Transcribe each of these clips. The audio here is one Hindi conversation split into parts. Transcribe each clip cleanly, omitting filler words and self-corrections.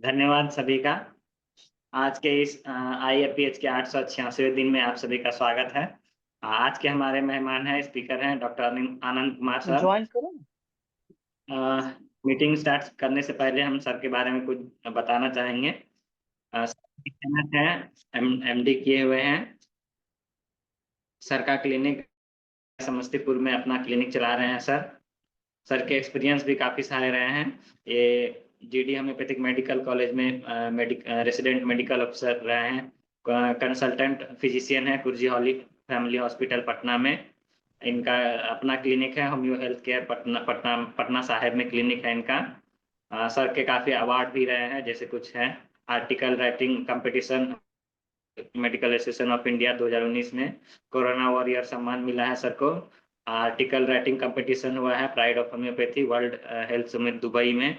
धन्यवाद सभी का। आज के इस IAPH के 886वें दिन में आप सभी का स्वागत है। आज के हमारे मेहमान हैं, स्पीकर हैं doctor Anand Kumar sir. Join करो। अ, मीटिंग स्टार्ट करने से पहले हम सर के बारे में कुछ बताना चाहेंगे। सर हैं, MD किए हुए हैं। सर का क्लिनिक समस्तीपुर में अपना क्लिनिक चला रहे हैं सर। सर के एक्सपीरियंस भी काफ़ी सारे रहे हैं। ये GD होम्योपैथिक मेडिकल कॉलेज में रेसिडेंट मेडिकल ऑफिसर रहे हैं। कंसल्टेंट फिजिशियन है कुर्जी हॉली फैमिली हॉस्पिटल पटना में। इनका अपना क्लिनिक है homeo health care Patna Sahib में क्लिनिक है इनका। सर के काफ़ी अवार्ड भी रहे हैं, जैसे कुछ हैं article writing competition medical association of India 2019 में कोरोना वॉरियर सम्मान मिला है सर को। आर्टिकल राइटिंग कंपटीशन हुआ है pride of homeopathy world health summit Dubai में।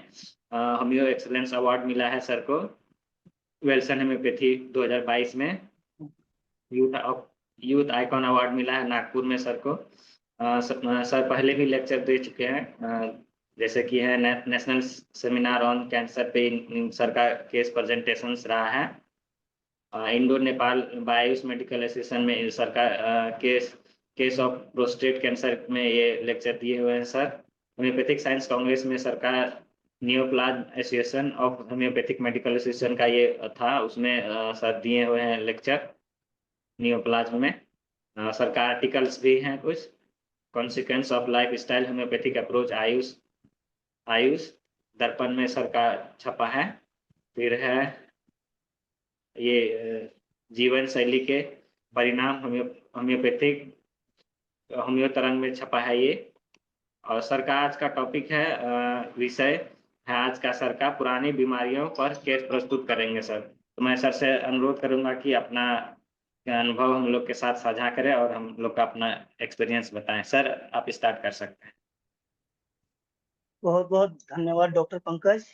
होम्यो एक्सलेंस अवार्ड मिला है सर को वेल्सन होम्योपैथी 2022 में। यूथ आइकॉन अवार्ड मिला है नागपुर में सर को। सर पहले भी लेक्चर दे चुके हैं, जैसे कि है नेशनल सेमिनार ऑन कैंसर पे सर का केस प्रेजेंटेशन रहा है। Indo Nepal BIOS medical association में सरकार केस ऑफ प्रोस्टेट कैंसर में ये लेक्चर दिए हुए हैं सर। होम्योपैथिक साइंस कांग्रेस में सरकार नियोप्लाज association of homeopathic medical association का ये था, उसमें सर दिए हुए हैं लेक्चर नियोप्लाज में। सर का आर्टिकल्स भी हैं कुछ। Consequence of life style homeopathic approach Ayush Ayush दर्पण में सर का छपा है। फिर है ये जीवन शैली के परिणाम होम्योपैथिक होम्यो तरंग में छपा है ये। और सर का आज का टॉपिक है, विषय है आज का सर का पुरानी बीमारियों पर केस प्रस्तुत करेंगे सर। तो मैं सर से अनुरोध करूंगा कि अपना अनुभव हम लोग के साथ साझा करें और हम लोग का अपना एक्सपीरियंस बताएं। सर आप स्टार्ट कर सकते हैं। बहुत बहुत धन्यवाद डॉक्टर पंकज।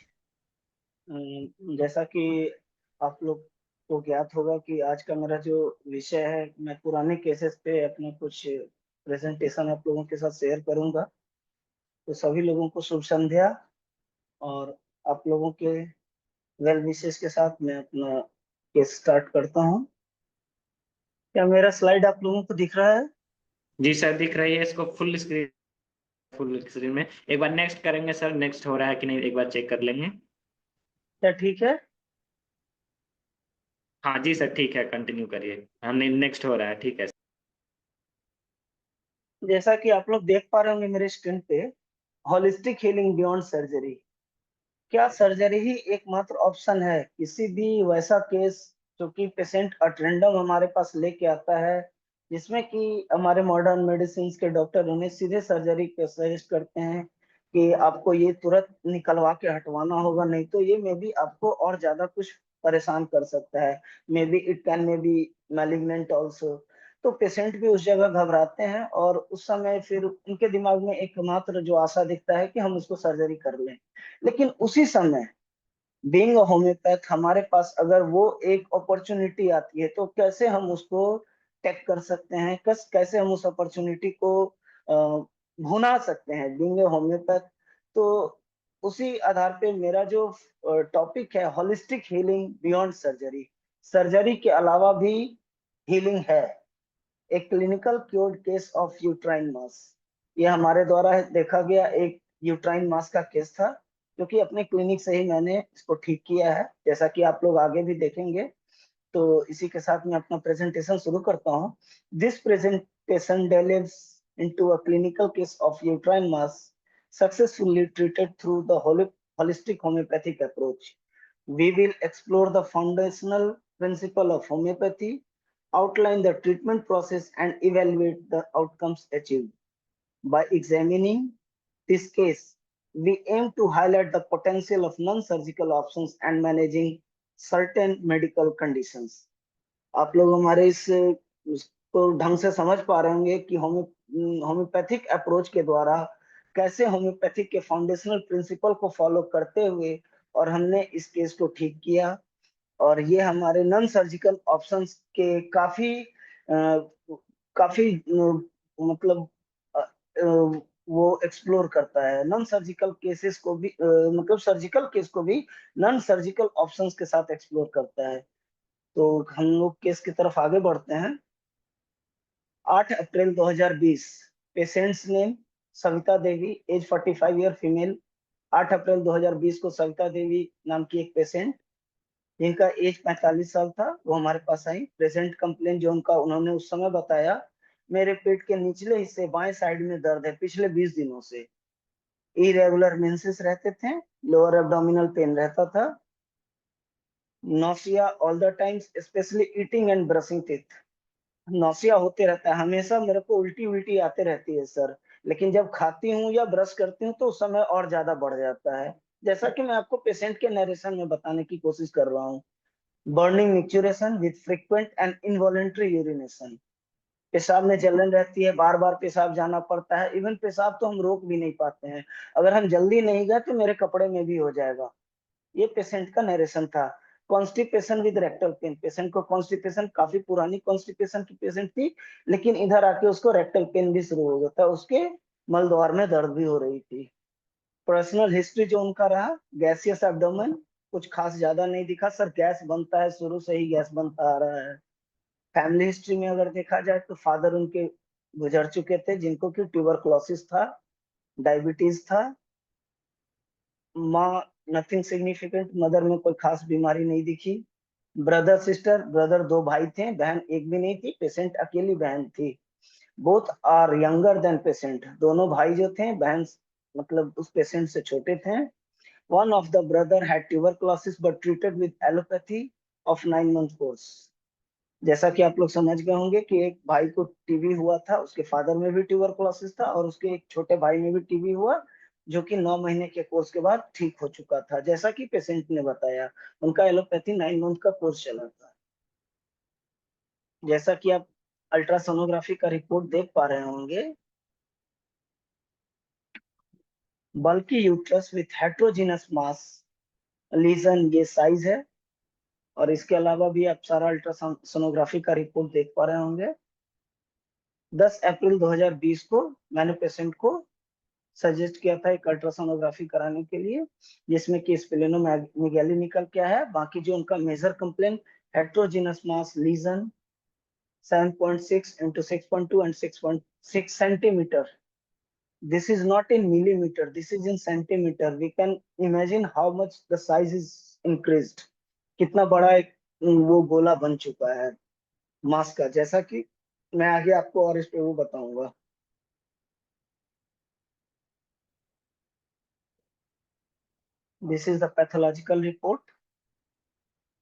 जैसा कि आप लोग को ज्ञात होगा कि आज का मेरा जो विषय है, मैं पुराने केसेस पे अपने कुछ प्रेजेंटेशन आप लोगों के साथ शेयर करूंगा। तो सभी लोगों को शुभ संध्या। और आप लोगों के वेल विशेष के साथ मैं अपना केस स्टार्ट करता हूं। क्या मेरा स्लाइड आप लोगों को दिख रहा है? जी सर दिख रही है, इसको फुल स्क्रीन में एक बार नेक्स्ट करेंगे सर। नेक्स्ट हो रहा है कि नहीं एक बार चेक कर लेंगे। क्या ठीक है? हाँ जी सर ठीक है, कंटिन्यू करिए। हमने नेक्स्ट हो रहा है, ठीक है। जैसा कि आप लोग देख पा रहे होंगे मेरे स्क्रीन पे, होलिस्टिक हीलिंग बियॉन्ड सर्जरी। क्या सर्जरी ही एकमात्र ऑप्शन है? किसी भी वैसा केस जो कि पेशेंट एट रैंडम हमारे पास लेके आता है, जिसमें कि हमारे मॉडर्न मेडिसिन के डॉक्टर उन्हें सीधे सर्जरी के सजेस्ट करते हैं कि आपको ये तुरंत निकलवा के हटवाना होगा, नहीं तो ये मे बी आपको और ज्यादा कुछ परेशान कर सकता है। May be it can may be malignant also. तो पेशेंट भी उस जगह घबराते हैं और उस समय फिर उनके दिमाग में एकमात्र जो आशा दिखता है कि हम उसको सर्जरी कर लें। लेकिन उसी समय बीइंग अ होम्योपैथ हमारे पास अगर वो एक अपॉर्चुनिटी आती है, तो कैसे हम उसको टेक कर सकते हैं, कैसे हम उस अपॉर्चुनिटी को भुना सकते हैं बीइंग अ होम्योपैथ। तो उसी आधार पे मेरा जो टॉपिक है, holistic healing beyond surgery. Surgery के अलावा भी हीलिंग है। एक clinical cured case of uterine mass. ये हमारे द्वारा देखा गया एक यूट्राइन मास का केस था, जो कि अपने क्लिनिक से ही मैंने इसको ठीक किया है, जैसा कि आप लोग आगे भी देखेंगे। तो इसी के साथ मैं अपना प्रेजेंटेशन शुरू करता हूँ। This presentation delves into a clinical case of uterine mass successfully treated through the holistic homeopathic approach. We will explore the foundational principle of homeopathy, outline the treatment process, and evaluate the outcomes achieved. By examining this case, we aim to highlight the potential of non-surgical options and managing certain medical conditions. आप लोग हमारे इस को ढंग से समझ पा रहे होंगे कि होम्योपैथिक अप्रोच के द्वारा कैसे होम्योपैथिक के फाउंडेशनल प्रिंसिपल को फॉलो करते हुए और हमने इस केस को ठीक किया। और ये हमारे नॉन सर्जिकल ऑप्शंस के काफी काफी मतलब वो एक्सप्लोर करता है। नॉन सर्जिकल केसेस को भी मतलब सर्जिकल केस को भी नॉन सर्जिकल ऑप्शंस के साथ एक्सप्लोर करता है। तो हम लोग केस की तरफ आगे बढ़ते हैं। 8 अप्रैल 2020, patients name Savita Devi, as 45 year, female. 8 अप्रैल 2020 को सविता देवी नाम की एक पेशेंट जिनका एज 45 साल था, वो हमारे पास आई। प्रेजेंट कंप्लेन जो उनका उन्होंने उस समय बताया, मेरे पेट के निचले हिस्से बाएं साइड में दर्द है पिछले 20 दिनों से। इरेगुलर मेंसेस रहते थे, लोअर एब्डोमिनल पेन रहता था, nausea all the times, specially eating and brushing teeth. Nausea होते रहता है हमेशा, मेरे को उल्टी उल्टी आते रहती है सर, लेकिन जब खाती हूँ या ब्रश करती हूँ तो उस समय और ज्यादा बढ़ जाता है। जैसा कि मैं आपको पेशेंट के नरेशन में बताने की कोशिश कर रहा हूँ। Burning micturition with frequent and involuntary urination, पेशाब में जलन रहती है, बार बार पेशाब जाना पड़ता है। इवन पेशाब तो हम रोक भी नहीं पाते हैं, अगर हम जल्दी नहीं गए तो मेरे कपड़े में भी हो जाएगा। ये पेशेंट का नरेशन था। Constipation with rectal pain, patient को कॉन्स्टिपेशन, काफी पुरानी कॉन्स्टिपेशन की पेशेंट थी, लेकिन इधर आके उसको रेक्टल पेन भी शुरू हो गया था, उसके मलद्वार में दर्द भी हो रही थी। पर्सनल हिस्ट्री जो उनका रहा, गैसियस एब्डोमेन, कुछ खास ज्यादा नहीं दिखा सर, गैस बनता है, शुरू से ही गैस बनता आ रहा है। फैमिली हिस्ट्री में अगर देखा जाए तो फादर उनके गुजर चुके थे जिनको कि ट्यूबरकुलोसिस था, डायबिटीज था। माँ नथिंग सिग्निफिकेंट, मदर में कोई खास बीमारी नहीं दिखी। ब्रदर सिस्टर, ब्रदर दो भाई थे, बहन एक भी नहीं थी, पेशेंट अकेली बहन थी। Both are younger than patient, दोनों भाई जो थे, बहन मतलब उस पेशेंट से छोटे थे। One of the brother had tuberculosis but treated with allopathy of 9 month course. जैसा कि आप लोग समझ गए होंगे कि एक भाई को टीबी हुआ था, उसके फादर में भी ट्यूबरकुलोसिस था, और उसके एक छोटे भाई में भी टीबी हुआ, जो कि 9 महीने के कोर्स के बाद ठीक हो चुका था, जैसा कि पेशेंट ने बताया। उनका एलोपैथी 9 मंथ का कोर्स चला था। जैसा कि आप अल्ट्रासोनोग्राफी का रिपोर्ट देख पा रहे होंगे, बल्कि uterus with heterogeneous mass lesion, ये साइज है। और इसके अलावा भी आप सारा अल्ट्रासोनोग्राफी का रिपोर्ट देख पा रहे होंगे। 10 अप्रैल 2020 को मैंने पेशेंट को सजेस्ट किया था एक अल्ट्रासोनोग्राफी कराने के लिए, जिसमें कि स्प्लेनोमेगाली निकल के आया है। बाकी जो उनका major complain, heterogeneous mass legion 7.6 into 6.2 and 6.6 centimeter. This is not in millimeter, this is in centimeter. We can imagine how much the size is increased. कितना बड़ा एक वो गोला बन चुका है मास का, जैसा कि मैं आगे आपको और इस पे वो बताऊंगा। This is the pathological report.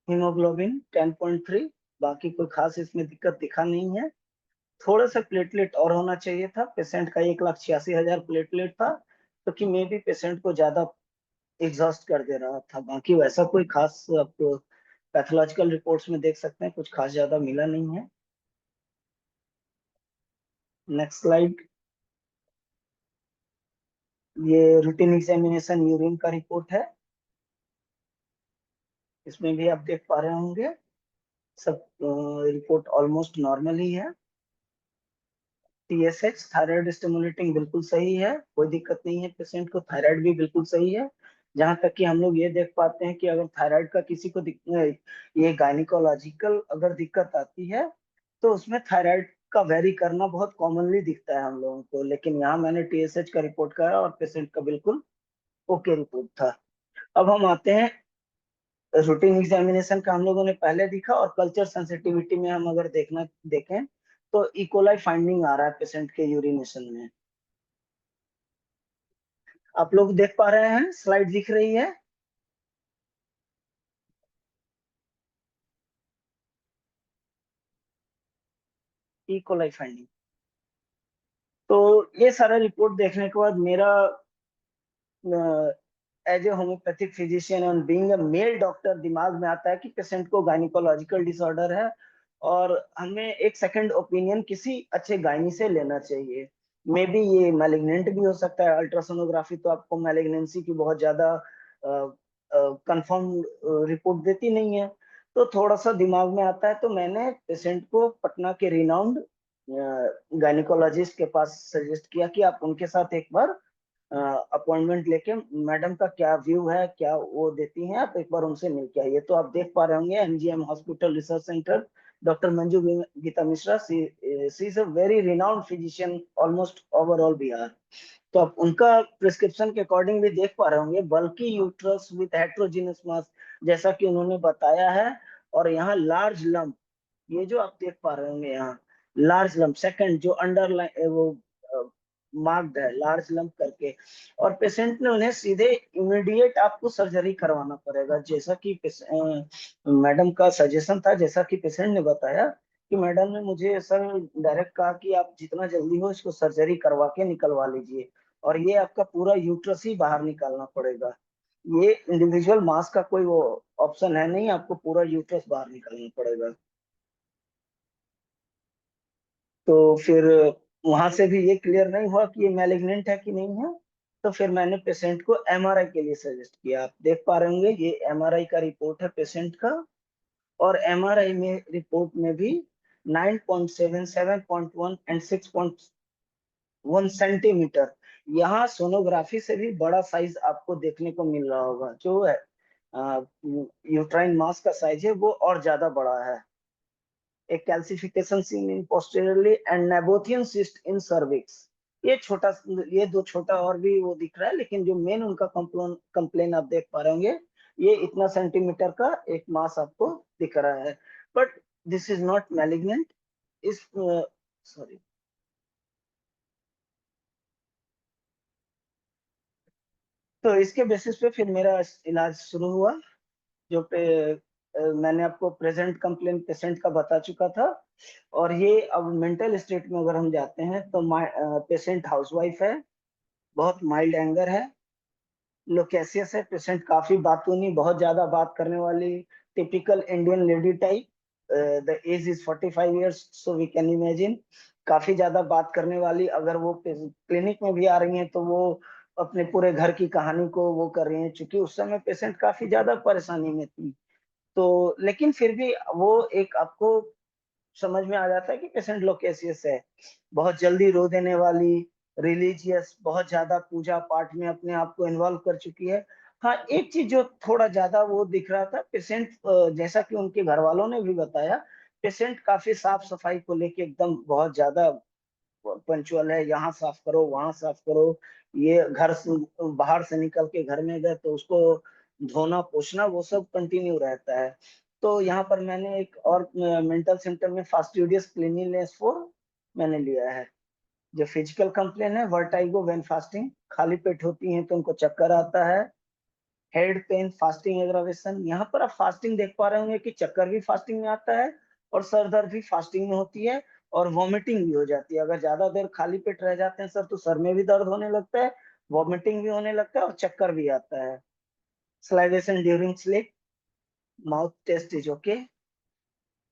Haemoglobin 10.3, बाकी कोई खास इसमें दिक्कत दिखा नहीं है। थोड़ा सा प्लेटलेट और होना चाहिए था, पेशेंट का 1,86,000 प्लेटलेट था, तो कि मे भी पेशेंट को ज्यादा एग्जॉस्ट कर दे रहा था। बाकी वैसा कोई खास आपको पैथोलॉजिकल रिपोर्ट्स में देख सकते हैं, कुछ खास ज्यादा मिला नहीं है। Next slide. ये रूटीन एग्जामिनेशन यूरिन का रिपोर्ट है, इसमें भी आप देख पा रहे होंगे सब रिपोर्ट ऑलमोस्ट नॉर्मल ही है। टीएसएच थायराइड स्टिमुलेटिंग बिल्कुल सही है, कोई दिक्कत नहीं है पेशेंट को, थायराइड भी बिल्कुल सही है। जहां तक कि हम लोग ये देख पाते हैं कि अगर थायराइड का किसी को ये गायनिकोलॉजिकल अगर दिक्कत आती है तो उसमें थायराइड का वेरी करना बहुत कॉमनली दिखता है हम लोगों को, लेकिन यहाँ मैंने टीएसएच का रिपोर्ट करा और पेशेंट का बिल्कुल ओके रिपोर्ट था। अब हम आते हैं रूटीन एग्जामिनेशन का, हम लोगों ने पहले दिखा, और कल्चर सेंसिटिविटी में हम अगर देखना देखें तो इकोलाई फाइंडिंग आ रहा है पेशेंट के यूरिनेशन में। आप लोग देख पा रहे हैं, स्लाइड दिख रही है। E coli finding. तो ये सारा रिपोर्ट देखने के बाद मेरा as a homeopathic physician and being a male doctor दिमाग में आता है कि पेशेंट को गायनिकोलॉजिकल डिसऑर्डर है, और हमें एक सेकंड ओपिनियन किसी अच्छे गायनी से लेना चाहिए। मे बी ये मैलिग्नेंट भी हो सकता है, अल्ट्रासोनोग्राफी तो आपको मैलिग्नेंसी की बहुत ज्यादा कंफर्म रिपोर्ट देती नहीं है। तो थोड़ा सा दिमाग में आता है, तो मैंने पेशेंट को पटना के रिनाउंड गायनिकोलॉजिस्ट के पास सजेस्ट किया कि आप उनके साथ एक बार अपॉइंटमेंट लेके मैडम का क्या व्यू है, क्या वो देती हैं, आप एक बार उनसे मिल के आइए। तो आप देख पा रहे होंगे MGM hospital research centre, doctor Manju Geeta Mishra, she is a very renowned physician almost overall Bihar. तो आप उनका प्रिस्क्रिप्शन के अकॉर्डिंग भी देख पा रहे होंगे, बल्कि यूट्रस विद हेट्रोजीनस मास, जैसा कि उन्होंने बताया है। और यहाँ लार्ज लंप, ये जो आप देख पा रहे होंगे यहाँ लार्ज लंप, सेकंड जो अंडरलाइन वो मार्क्ड है लार्ज लंप करके। और पेशेंट ने उन्हें सीधे इमीडिएट आपको सर्जरी करवाना पड़ेगा, जैसा कि मैडम का सजेशन था, जैसा कि पेशेंट ने बताया कि मैडम ने मुझे सर डायरेक्ट कहा कि आप जितना जल्दी हो इसको सर्जरी करवा के निकलवा लीजिए, और ये आपका पूरा यूट्रस ही बाहर निकालना पड़ेगा। ये इंडिविजुअल मास का कोई वो ऑप्शन है नहीं, आपको पूरा यूट्रस बाहर निकालना पड़ेगा। तो फिर वहां से भी ये क्लियर नहीं हुआ कि ये मैलिग्नेंट है कि नहीं है। तो फिर मैंने पेशेंट को एमआरआई के लिए सजेस्ट किया। आप देख पा रहे होंगे ये एमआरआई का रिपोर्ट है पेशेंट का। और एमआरआई में रिपोर्ट में भी 9.7, 7.1 एंड 6.1 सेंटीमीटर, यहाँ सोनोग्राफी से भी बड़ा साइज आपको देखने को मिल रहा होगा। जो है यूट्राइन मास का साइज है वो और ज्यादा बड़ा है। एक calcification seen in posteriorly and nabothian cyst in cervix. ये छोटा, ये दो छोटा और भी वो दिख रहा है, लेकिन जो मेन उनका कंप्लेन आप देख पा रहे होंगे, ये इतना सेंटीमीटर का एक मास आपको दिख रहा है। But this is not malignant. इस सॉरी। तो इसके बेसिस पे फिर मेरा इलाज शुरू हुआ। जो पे मैंने आपको प्रेजेंट कंप्लेन पेशेंट का बता चुका था। और ये अब मेंटल स्टेट में अगर हम जाते हैं तो पेशेंट हाउसवाइफ है, बहुत माइल्ड एंगर है, लोकेसियस है, पेशेंट काफी बातूनी, बहुत ज्यादा बात करने वाली, typical Indian lady type. The age is 45 years, so we can imagine काफी ज्यादा बात करने वाली। अगर वो क्लिनिक में भी आ रही हैं तो वो अपने पूरे घर की कहानी को वो कर रही हैं, क्योंकि उस समय पेशेंट काफी ज्यादा परेशानी में थी। तो लेकिन फिर भी वो एक आपको समझ में आ जाता है कि पेशेंट लोकेशियस है, बहुत जल्दी रो देने वाली, रिलीजियस, बहुत ज्यादा पूजा पाठ में अपने आप को इन्वॉल्व कर चुकी है। हाँ, एक चीज जो थोड़ा ज्यादा वो दिख रहा था पेशेंट, जैसा कि उनके घर वालों ने भी बताया, पेशेंट काफी साफ सफाई को लेके एकदम बहुत ज्यादा पंचुअल है। यहाँ साफ करो, वहां साफ करो, ये घर से बाहर से निकल के घर में गए तो उसको धोना पोछना वो सब कंटिन्यू रहता है। तो यहाँ पर मैंने एक और मेंटल सिम्टम में फास्टिडियस क्लीनिनेस 4 मैंने लिया है। जो फिजिकल कंप्लेन है वर्टाइगो व्हेन फास्टिंग, खाली पेट होती है तो उनको चक्कर आता है। हेड पेन, फास्टिंग एग्रावेशन, यहाँ पर आप फास्टिंग देख पा रहे होंगे कि चक्कर भी फास्टिंग में आता है और सर दर्द भी फास्टिंग में होती है, और वॉमिटिंग भी हो जाती है। अगर ज्यादा देर खाली पेट रह जाते हैं सर तो सर में भी दर्द होने लगता है, वॉमिटिंग भी होने लगता है और चक्कर भी आता है। Salivation during sleep, mouth taste is okay.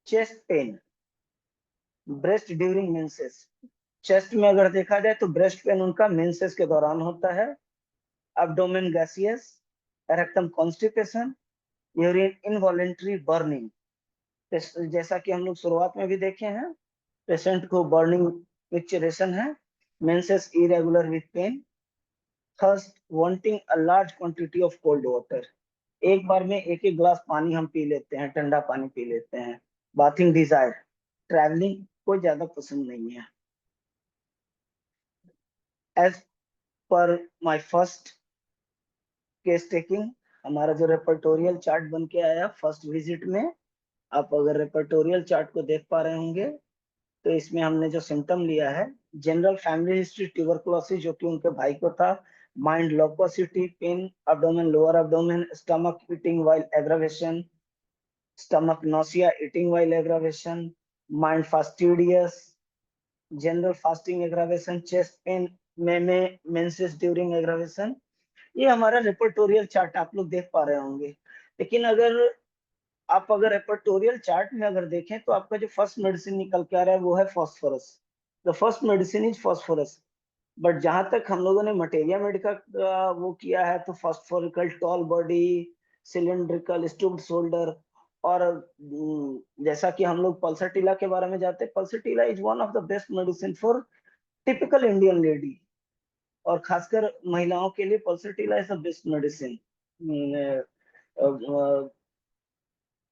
Chest pain, breast during menses, chest में अगर देखा जाए तो ब्रेस्ट पेन उनका मेंसेस के दौरान होता है। Abdomen gaseous, rectum constipation, urine involuntary burning. जैसा कि हम लोग शुरुआत में भी देखे हैं, पेशेंट को बर्निंग पिक्चरेशन है। Menses irregular with pain. Thirst, wanting a large quantity of cold water, एक बार में एक एक ग्लास पानी हम पी लेते हैं, ठंडा पानी पी लेते हैं। बाथिंग डिजायर, ट्रैवलिंग कोई ज्यादा पसंद नहीं है। As per my first case taking, हमारा जो रेपर्टोरियल चार्ट बन के आया फर्स्ट विजिट में, आप अगर रेपर्टोरियल चार्ट को देख पा रहे होंगे तो इसमें हमने जो सिम्टम लिया है, जनरल फैमिली हिस्ट्री ट्यूबरकुलोसिस जो कि उनके भाई को था, mind loquacity, pain abdomen, lower abdomen, stomach eating while aggravation, stomach nausea eating while aggravation, mind fastidious, general fasting aggravation, chest pain, में मेंसेस ड्यूरिंग एग्रावेशन। ये हमारा रेपर्टोरियल चार्ट आप लोग देख पा रहे होंगे। लेकिन अगर आप अगर रेपर्टोरियल चार्ट में अगर देखें तो आपका जो फर्स्ट मेडिसिन निकल के आ रहा है वो है phosphorus. The first medicine is phosphorus. But जहां तक हम लोगों ने मटेरिया मेडिका वो किया है तो phosphorical tall body, cylindrical stooped shoulder, और जैसा कि हम लोग पल्सटीला के बारे में जानते हैं, pulsatilla is one of the best medicine for typical Indian lady, और खासकर महिलाओं के लिए pulsatilla is the best medicine.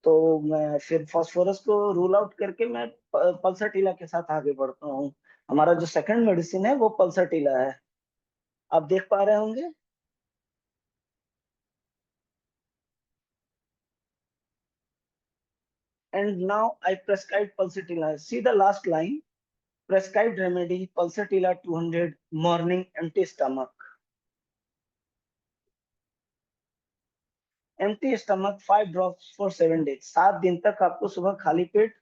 तो मैं फिर फास्फोरस को रूल आउट करके मैं पल्सटीला के साथ आगे बढ़ता हूँ। हमारा जो सेकंड मेडिसिन है वो पल्सटीला है, आप देख पा रहे होंगे। And now I prescribed pulsatilla. See the last line. Prescribed remedy pulsatilla 200 morning empty stomach. Empty stomach 5 drops for 7 days. 7 दिन तक आपको सुबह खाली पेट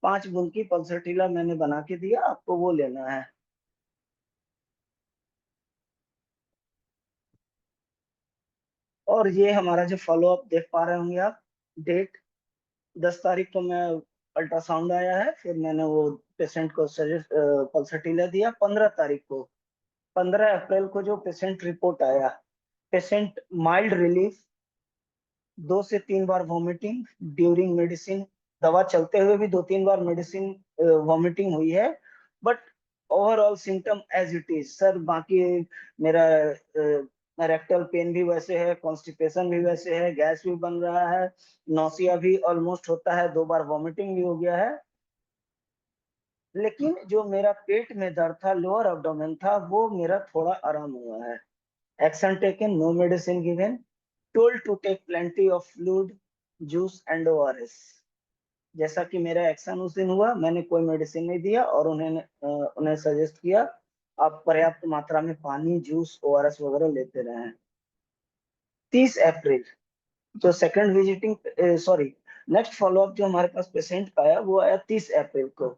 5 बूंद की पल्सटीला मैंने बना के दिया, आपको वो लेना है। और ये हमारा जो फॉलो अप देख पा रहे होंगे आप, डेट 10 तारीख को मैं अल्ट्रासाउंड आया है, फिर मैंने वो पेशेंट को सजेस्ट पल्सटीला दिया। 15 तारीख को, 15 अप्रैल को जो पेशेंट रिपोर्ट आया, पेशेंट माइल्ड रिलीफ, 2 से 3 बार वॉमिटिंग ड्यूरिंग मेडिसिन, दवा चलते हुए भी 2-3 बार मेडिसिन वॉमिटिंग हुई है, but overall symptom as it is sir. बाकी मेरा रेक्टल पेन भी वैसे है, कॉन्स्टिपेशन भी वैसे है, गैस भी बन रहा है, नौसिया भी ऑलमोस्ट होता है, 2 बार वॉमिटिंग भी हो गया है। लेकिन जो मेरा पेट में दर्द था, लोअर एब्डोमेन था, वो मेरा थोड़ा आराम हुआ है। Action taken, no medicine given, told to take plenty of fluid, juice and ORS. जैसा कि मेरा एक्शन उस दिन हुआ, मैंने कोई मेडिसिन नहीं दिया और उन्हें सजेस्ट किया आप पर्याप्त मात्रा में पानी, जूस, ओआरएस वगैरह लेते रहें। 30 अप्रैल जो second visiting sorry next follow up जो हमारे पास पेशेंट का आया, वो आया 30 अप्रैल को।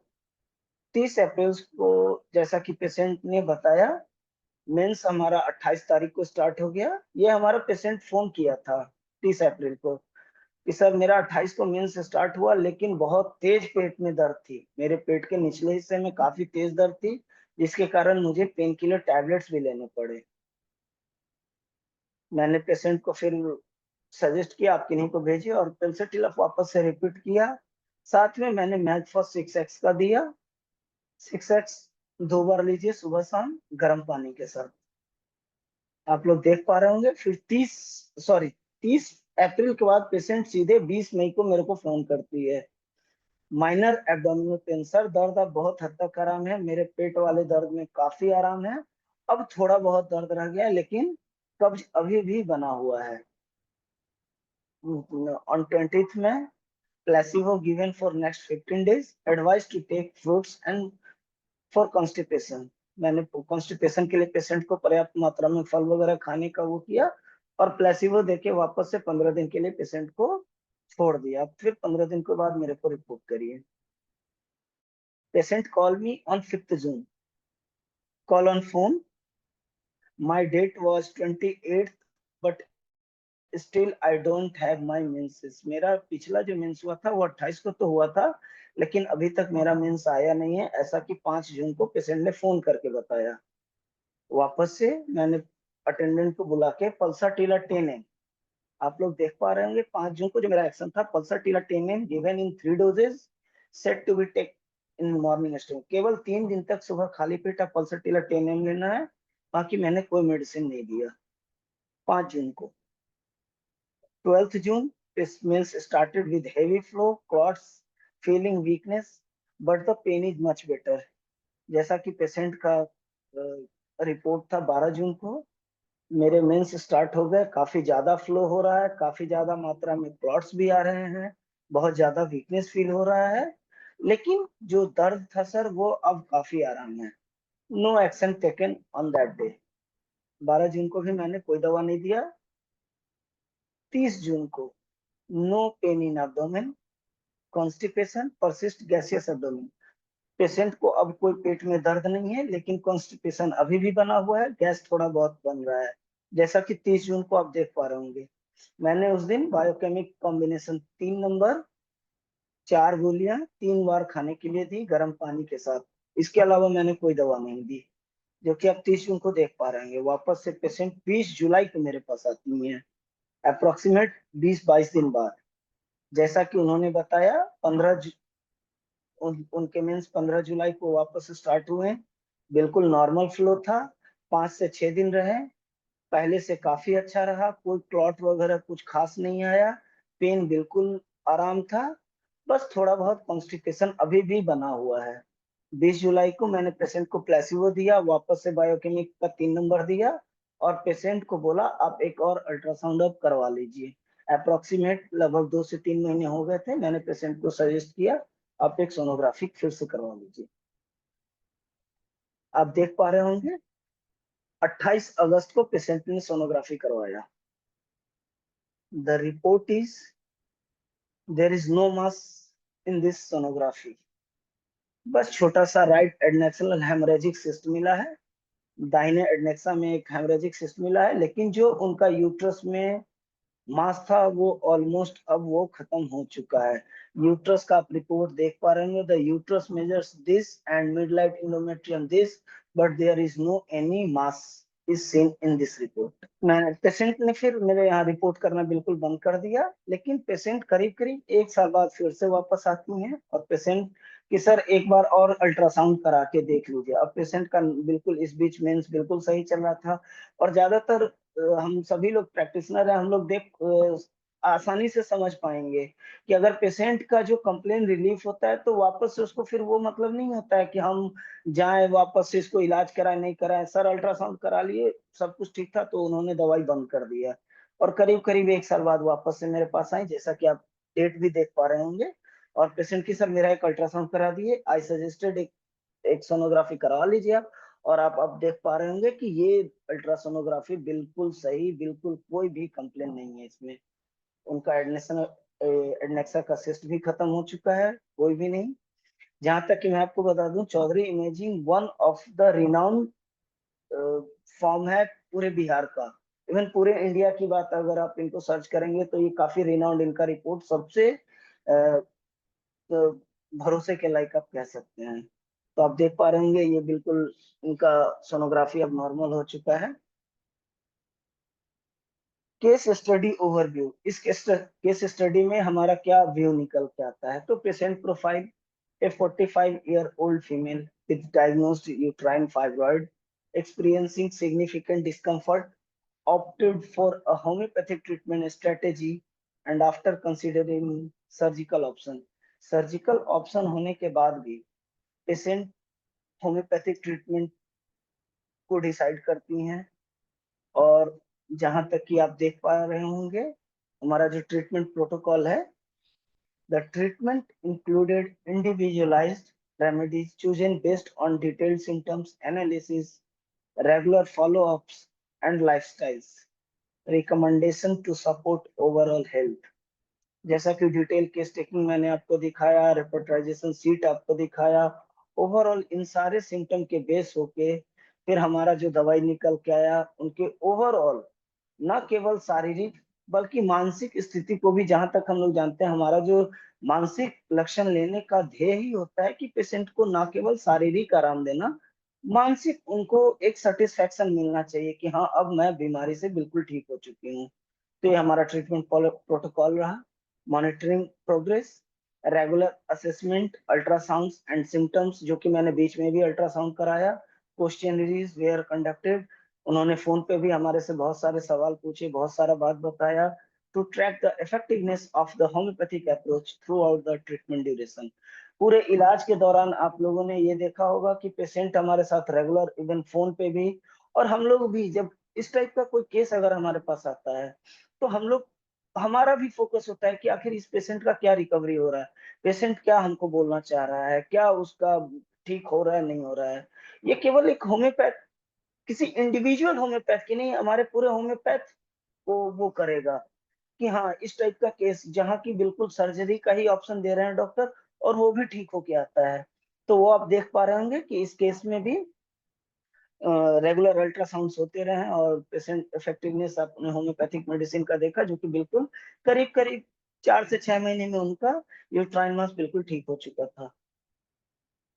30 अप्रैल को जैसा कि पेशेंट ने बताया, मेंस हमारा 28 तारीख को स्टार्ट हो गया। ये हमारा पेशेंट फोन किया था 30 अप्रैल को कि सर मेरा 28 को मेंस स्टार्ट हुआ, लेकिन बहुत तेज पेट में दर्द थी, मेरे पेट के निचले हिस्से में काफी तेज दर्द थी, जिसके कारण मुझे पेन किलर टैबलेट्स भी लेने पड़े। मैंने पेशेंट को फिर सजेस्ट किया आप किन्हीं को भेजिए, और पेल्सेटिलफ वापस से रिपीट किया। साथ में मैंने मैच फॉर 6x का दिया। 6x 2 बार लीजिए सुबह शाम गर्म पानी के साथ, आप लोग देख पा रहे होंगे। फिर 30 अप्रैल के बाद पेशेंट सीधे 20 मई को मेरे को फोन करती है, माइनर एब्डोमिनल पेन सर, दर्द अब बहुत हद तक आराम है, मेरे पेट वाले दर्द में काफी आराम है, अब थोड़ा बहुत दर्द रह गया है, लेकिन कब्ज अभी भी बना हुआ है। ऑन 20th में placebo given for next 15 days, advice to take fruits and for constipation. मैंने कॉन्स्टिपेशन के लिए पेशेंट को पर्याप्त मात्रा में फल वगैरह खाने का वो किया, और प्लेसिबो देके वापस से 15 दिन के लिए पेशेंट को छोड़ दिया। फिर 15 दिन के बाद मेरे को रिपोर्ट करिए। Patient call me on 5th June, call on phone, my date was 28th, but still I don't have my menses. मेरा पिछला जो मेंस हुआ था वो 28 को तो हुआ था, लेकिन अभी तक मेरा मेंस आया नहीं है, ऐसा कि 5 जून को पेशेंट ने फोन करके बताया। वापस से मैंने अटेंडेंट को बुला के पल्साटीला 10 आप लोग देख पा रहे होंगे, 5 जून को जो मेरा एक्शन था, pulsatilla 10 given in 3 doses, set to be take in morning stem. केवल 3 दिन तक सुबह खाली पेट आप पल्साटीला 10 लेना है, बाकी मैंने कोई मेडिसिन नहीं दिया। 5 जून को 12th June this means started with heavy flow, clots, feeling weakness, but the pain is much better। जैसा कि पेशेंट का रिपोर्ट था 12 जून को, मेरे मेंस स्टार्ट हो गए, काफी ज्यादा फ्लो हो रहा है, काफी ज्यादा मात्रा में क्लॉट्स भी आ रहे हैं, बहुत ज्यादा वीकनेस फील हो रहा है, लेकिन जो दर्द था सर वो अब काफी आराम है। No action taken on that day. 12 जून को भी मैंने कोई दवा नहीं दिया। 30 जून को no pain in abdomen, constipation, persist gaseous abdomen. Patient को अब कोई पेट में दर्द नहीं है, लेकिन कॉन्स्टिपेशन अभी भी बना हुआ है, गैस थोड़ा बहुत बन रहा है, जैसा कि 30 जून को आप देख पा रहे होंगे। मैंने उस दिन बायोकेमिक कॉम्बिनेशन 3 नंबर 4 गोलियां 3 बार खाने के लिए दी गर्म पानी के साथ, इसके अलावा मैंने कोई दवा नहीं दी, जो कि आप 30 जून को देख पा रहे होंगे। वापस से पेशेंट 20 जुलाई को मेरे पास आती है, अप्रोक्सीमेट 20-22 दिन बाद। जैसा कि उन्होंने बताया 15 उनके मीन्स 15 जुलाई को वापस स्टार्ट हुए। बिल्कुल नॉर्मल फ्लो था, 5 से 6 दिन रहे, पहले से काफी अच्छा रहा, कोई क्लॉट वगैरह कुछ खास नहीं आया, पेन बिल्कुल आराम था, बस थोड़ा बहुत कॉन्स्टिपेशन अभी भी बना हुआ है। 20 जुलाई को मैंने पेशेंट को प्लेसिबो दिया, वापस से बायोकेमिक का 3 नंबर दिया और पेशेंट को बोला आप एक और अल्ट्रासाउंड अब करवा लीजिए। अप्रोक्सीमेट लगभग 2 से 3 महीने हो गए थे, मैंने पेशेंट को सजेस्ट किया आप एक सोनोग्राफी फिर से करवा लीजिए। आप देख पा रहे होंगे 28 अगस्त को पेशेंट ने सोनोग्राफी करवाया। The report is there is no mass in this sonography. बस छोटा सा राइट एडनेक्सल हेमरेजिक सिस्ट मिला है, दाहिने एडनेक्सा में एक हेमरेजिक सिस्ट मिला है, लेकिन जो उनका यूट्रस में मास था वो ऑलमोस्ट अब वो खत्म हो चुका है। यूट्रस का आप रिपोर्ट देख पा रहे हैं, the uterus measures this and midline endometrium this, but there is no any mass is seen in this report. मैंने पेशेंट ने फिर मेरे यहाँ रिपोर्ट करना बिल्कुल बंद कर दिया, लेकिन पेशेंट करीब करीब 1 साल बाद फिर से वापस आती हैं और पेशेंट कि सर एक बार और अल्ट्रासाउंड करा के देख लीजिए। अब पेशेंट का बिल्कुल इस बीच मेंस बिल्कुल सही चल रहा था और ज्यादातर हम सभी लोग प्रैक्टिशनर हैं, हम लोग देख आसानी से समझ पाएंगे कि अगर पेशेंट का जो कंप्लेन रिलीफ होता है तो वापस से उसको फिर वो मतलब नहीं होता है कि हम जाएं वापस से इसको इलाज कराएं नहीं कराएं। सर अल्ट्रासाउंड करा लिए, सब कुछ ठीक था तो उन्होंने दवाई बंद कर दिया और करीब करीब 1 साल बाद वापस से मेरे पास आई, जैसा कि आप डेट भी देख पा रहे होंगे। और पेशेंट की सर मेरा एक अल्ट्रासाउंड करा दिए, आई सजेस्टेड एक सोनोग्राफी करवा लीजिए आप। और आप अब देख पा रहे होंगे कि ये अल्ट्रासोनोग्राफी बिल्कुल सही, बिल्कुल कोई भी कंप्लेन नहीं है इसमें। उनका एडनेक्सा का सिस्ट भी खत्म हो चुका है, कोई भी नहीं। जहां तक कि मैं आपको बता दूं, Chaudhary imaging one of the renowned form है पूरे बिहार का। इवन पूरे इंडिया की बात अगर आप इनको सर्च करेंगे तो ये काफी रिनाउंड, इनका रिपोर्ट सबसे भरोसे के लायक आप कह सकते हैं। तो आप देख पा रहे होंगे ये बिल्कुल इनका सोनोग्राफी अब नॉर्मल हो चुका है। केस स्टडी ओवरव्यू, इस केस स्टडी में हमारा क्या व्यू निकल के आता है। तो patient profile, A 45-year-old female with diagnosed uterine fibroid experiencing significant discomfort opted for a homeopathic treatment strategy and after considering surgical option। Surgical option होने के बाद भी पेशेंट होम्योपैथिक ट्रीटमेंट को डिसाइड करती हैं। और जहां तक कि आप देख पा रहे होंगे हमारा जो ट्रीटमेंट प्रोटोकॉल है, the treatment included individualised remedies chosen based on detailed symptoms analysis, regular follow-ups and lifestyles recommendation to support overall health। जैसा कि डिटेल केस टेकिंग मैंने आपको दिखाया, रिपोर्टाइजेशन सीट आपको दिखाया, ओवरऑल इन सारे सिम्टम के बेस होके फिर हमारा जो दवाई निकल के आया, उनके ओवरऑल न केवल शारीरिक बल्कि मानसिक स्थिति को भी, जहां तक हम लोग जानते हैं हमारा जो मानसिक लक्षण लेने का ध्येय ही होता है कि पेशेंट को न केवल शारीरिक आराम देना, मानसिक उनको एक सेटिस्फेक्शन मिलना चाहिए कि हाँ अब मैं बीमारी से बिल्कुल ठीक हो चुकी हूँ। तो ये हमारा ट्रीटमेंट प्रोटोकॉल रहा। Monitoring progress, regular assessment, ultrasounds and symptoms, जो कि मैंने बीच में भी अल्ट्रासाउंड कराया, क्वेश्चनरीज वेयर कंडक्टेड, उन्होंने फोन पे भी हमारे से बहुत सारे सवाल पूछे, बहुत सारा बात बताया, to track the effectiveness of the homeopathic approach throughout the treatment duration. पूरे इलाज के दौरान आप लोगों ने ये देखा होगा कि पेशेंट हमारे साथ रेगुलर इवन फोन पे भी, और हम लोग भी जब इस टाइप का कोई केस अगर हमारे पास आता है तो हम लोग, हमारा भी फोकस होता है कि आखिर इस पेशेंट का क्या रिकवरी हो रहा है, पेशेंट क्या हमको बोलना चाह रहा है, क्या उसका ठीक हो रहा है नहीं हो रहा है। ये केवल एक होम्योपैथ, किसी इंडिविजुअल होम्योपैथ की नहीं, हमारे पूरे होम्योपैथ को वो करेगा कि हाँ इस टाइप का केस जहाँ की बिल्कुल सर्जरी का ही ऑप्शन दे रहे हैं डॉक्टर और वो भी ठीक होके आता है। तो वो आप देख पा रहे होंगे कि इस केस में भी रेगुलर अल्ट्रासाउंड होते रहे और पेशेंट इफेक्टिवनेस आपने होम्योपैथिक मेडिसिन का देखा, जो कि बिल्कुल करीब करीब 4 से 6 महीने में उनका यूट्राइन मास बिल्कुल ठीक हो चुका था।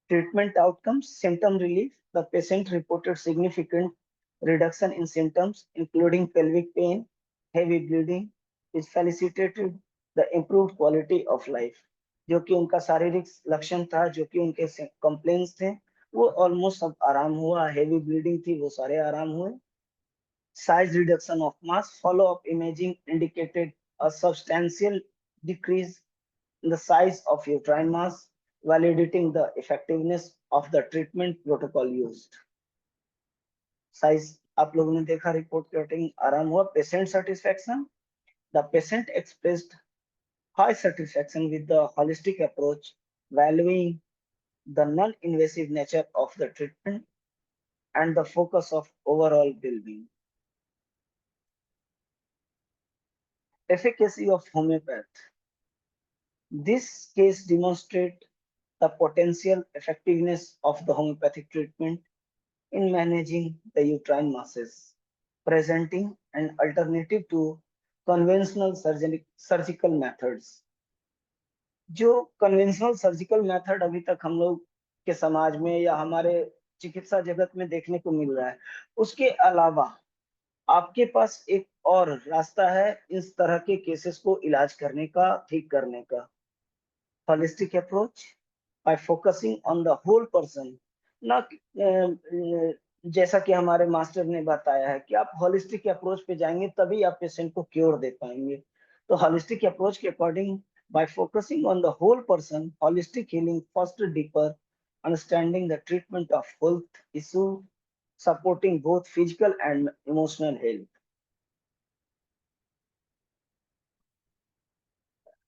Treatment outcomes, symptom relief, the patient reported significant reduction in symptoms including pelvic pain, heavy bleeding, which facilitated the improved quality of life. जो कि उनका शारीरिक लक्षण था, जो कि उनके कंप्लेन्स थे, वो ऑलमोस्ट सब आराम हुआ। हेवी ब्लीडिंग थी, वो सारे आराम हुए। Size reduction of mass, follow-up imaging indicated a substantial decrease in the size of uterine mass, validating the effectiveness of the treatment protocol used. Size आप लोगों ने देखा, रिपोर्ट के अकॉर्डिंग आराम हुआ। Patient satisfaction, the patient expressed high satisfaction with the holistic approach, valuing the non-invasive nature of the treatment and the focus of overall well-being. Efficacy of homeopath. This case demonstrates the potential effectiveness of the homeopathic treatment in managing the uterine masses, presenting an alternative to conventional surgical methods. जो कन्वेंशनल सर्जिकल मेथड अभी तक हम लोग के समाज में या हमारे चिकित्सा जगत में देखने को मिल रहा है, उसके अलावा आपके पास एक और रास्ता है इस तरह के केसेस को इलाज करने का, ठीक करने का। holistic approach by focusing on the whole person, ना जैसा कि हमारे मास्टर ने बताया है कि आप होलिस्टिक अप्रोच पे जाएंगे तभी आप पेशेंट को क्योर दे पाएंगे। तो होलिस्टिक अप्रोच के according by focusing on the whole person, holistic healing foster deeper understanding the treatment of health issue, supporting both physical and emotional health.